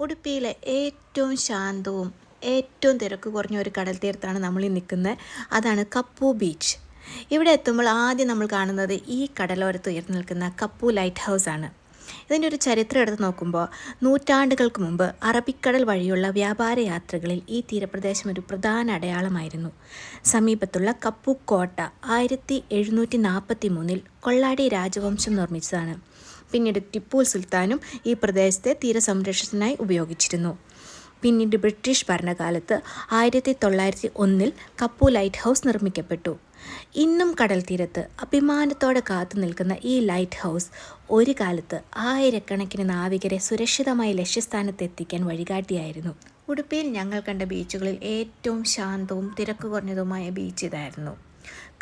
ഉടുപ്പിയിലെ ഏറ്റവും ശാന്തവും ഏറ്റവും തിരക്ക് കുറഞ്ഞ ഒരു കടൽ തീരത്താണ് നമ്മൾ ഈ നിൽക്കുന്നത്. അതാണ് കപ്പു ബീച്ച്. ഇവിടെ എത്തുമ്പോൾ ആദ്യം നമ്മൾ കാണുന്നത് ഈ കടലോരത്ത് ഉയർന്നു നിൽക്കുന്ന കപ്പു ലൈറ്റ് ഹൗസ് ആണ്. ഇതിൻ്റെ ഒരു ചരിത്രം എടുത്ത് നോക്കുമ്പോൾ നൂറ്റാണ്ടുകൾക്ക് മുമ്പ് അറബിക്കടൽ വഴിയുള്ള വ്യാപാര യാത്രകളിൽ ഈ തീരപ്രദേശം ഒരു പ്രധാന അടയാളമായിരുന്നു. സമീപത്തുള്ള കപ്പു കോട്ട 1743 കൊള്ളാടി രാജവംശം നിർമ്മിച്ചതാണ്. പിന്നീട് ടിപ്പു സുൽത്താനും ഈ പ്രദേശത്തെ തീരസംരക്ഷണത്തിനായി ഉപയോഗിച്ചിരുന്നു. പിന്നീട് ബ്രിട്ടീഷ് ഭരണകാലത്ത് 1901 കപ്പു ലൈറ്റ് ഹൗസ് നിർമ്മിക്കപ്പെട്ടു. ഇന്നും കടൽ തീരത്ത് അഭിമാനത്തോടെ കാത്തു നിൽക്കുന്ന ഈ ലൈറ്റ് ഹൗസ് ഒരു കാലത്ത് ആയിരക്കണക്കിന് നാവികരെ സുരക്ഷിതമായി ലക്ഷ്യസ്ഥാനത്ത് എത്തിക്കാൻ വഴികാട്ടിയായിരുന്നു. ഉടുപ്പിയിൽ ഞങ്ങൾ കണ്ട ബീച്ചുകളിൽ ഏറ്റവും ശാന്തവും തിരക്ക് കുറഞ്ഞതുമായ ബീച്ച് ഇതായിരുന്നു.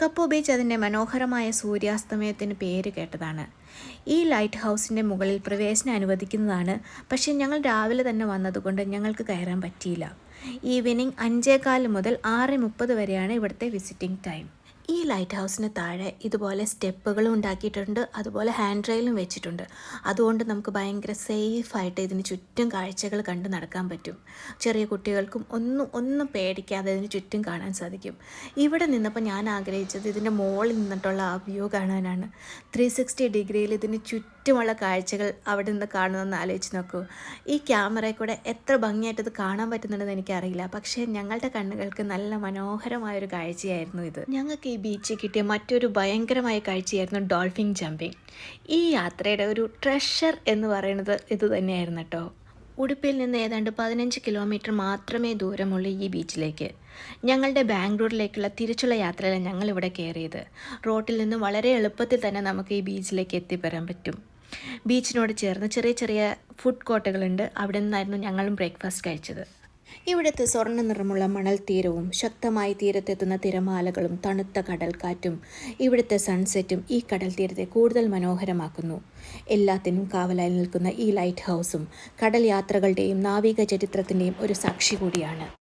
കപ്പു ബീച്ച് അതിൻ്റെ മനോഹരമായ സൂര്യാസ്തമയത്തിന് പേര് കേട്ടതാണ്. ഈ ലൈറ്റ് ഹൗസിൻ്റെ മുകളിൽ പ്രവേശനം അനുവദിക്കുന്നതാണ്. പക്ഷേ ഞങ്ങൾ രാവിലെ തന്നെ വന്നതുകൊണ്ട് ഞങ്ങൾക്ക് കയറാൻ പറ്റിയില്ല. ഈവനിങ് 5:15 മുതൽ 6:30 വരെയാണ് ഇവിടുത്തെ വിസിറ്റിംഗ് ടൈം. ഈ ലൈറ്റ് ഹൗസിന് താഴെ ഇതുപോലെ സ്റ്റെപ്പുകളും ഉണ്ടാക്കിയിട്ടുണ്ട്, അതുപോലെ ഹാൻഡ് റെയിലും വെച്ചിട്ടുണ്ട്. അതുകൊണ്ട് നമുക്ക് ഭയങ്കര സേഫായിട്ട് ഇതിന് ചുറ്റും കാഴ്ചകൾ കണ്ട് നടക്കാൻ പറ്റും. ചെറിയ കുട്ടികൾക്കും ഒന്നും പേടിക്കാതെ ഇതിന് ചുറ്റും കാണാൻ സാധിക്കും. ഇവിടെ നിന്നപ്പോൾ ഞാൻ ആഗ്രഹിച്ചത് ഇതിൻ്റെ മുകളിൽ നിന്നിട്ടുള്ള ആ വ്യൂ കാണാനാണ്. 360 ഡിഗ്രിയിൽ ഇതിന് ചുറ്റുമുള്ള കാഴ്ചകൾ അവിടെ നിന്ന് കാണുമെന്ന് ആലോചിച്ച് നോക്കൂ. ഈ ക്യാമറയിൽ കൂടെ എത്ര ഭംഗിയായിട്ട് ഇത് കാണാൻ പറ്റുന്നുണ്ടെന്ന് എനിക്കറിയില്ല. പക്ഷേ ഞങ്ങളുടെ കണ്ണുകൾക്ക് നല്ല മനോഹരമായൊരു കാഴ്ചയായിരുന്നു ഇത്. ഞങ്ങൾക്ക് ഈ ബീച്ചിൽ കിട്ടിയ മറ്റൊരു ഭയങ്കരമായ കാഴ്ചയായിരുന്നു ഡോൾഫിൻ ജമ്പിങ്. ഈ യാത്രയുടെ ഒരു ട്രഷർ എന്ന് പറയുന്നത് ഇത് തന്നെയായിരുന്നു കേട്ടോ. ഉടുപ്പിയിൽ നിന്ന് ഏതാണ്ട് 15 കിലോമീറ്റർ മാത്രമേ ദൂരമുള്ളൂ ഈ ബീച്ചിലേക്ക്. ഞങ്ങളുടെ ബാംഗ്ലൂരിലേക്കുള്ള തിരിച്ചുള്ള ഞങ്ങൾ ഞങ്ങളിവിടെ കയറിയത്. റോട്ടിൽ നിന്ന് വളരെ എളുപ്പത്തിൽ തന്നെ നമുക്ക് ഈ ബീച്ചിലേക്ക് എത്തിപ്പെടാൻ പറ്റും. ബീച്ചിനോട് ചേർന്ന് ചെറിയ ചെറിയ ഫുഡ് കോർട്ടുകളുണ്ട്. അവിടെ നിന്നായിരുന്നു ഞങ്ങളും ബ്രേക്ക്ഫാസ്റ്റ് കഴിച്ചത്. ഇവിടുത്തെ സ്വർണ്ണ നിറമുള്ള മണൽ തീരവും ശക്തമായി തീരത്തെത്തുന്ന തിരമാലകളും തണുത്ത കടൽക്കാറ്റും ഇവിടുത്തെ സൺസെറ്റും ഈ കടൽ തീരത്തെ കൂടുതൽ മനോഹരമാക്കുന്നു. എല്ലാത്തിനും കാവലായി നിൽക്കുന്ന ഈ ലൈറ്റ് ഹൗസും കടൽ യാത്രകളുടെയും നാവിക ചരിത്രത്തിൻ്റെയും ഒരു സാക്ഷി കൂടിയാണ്.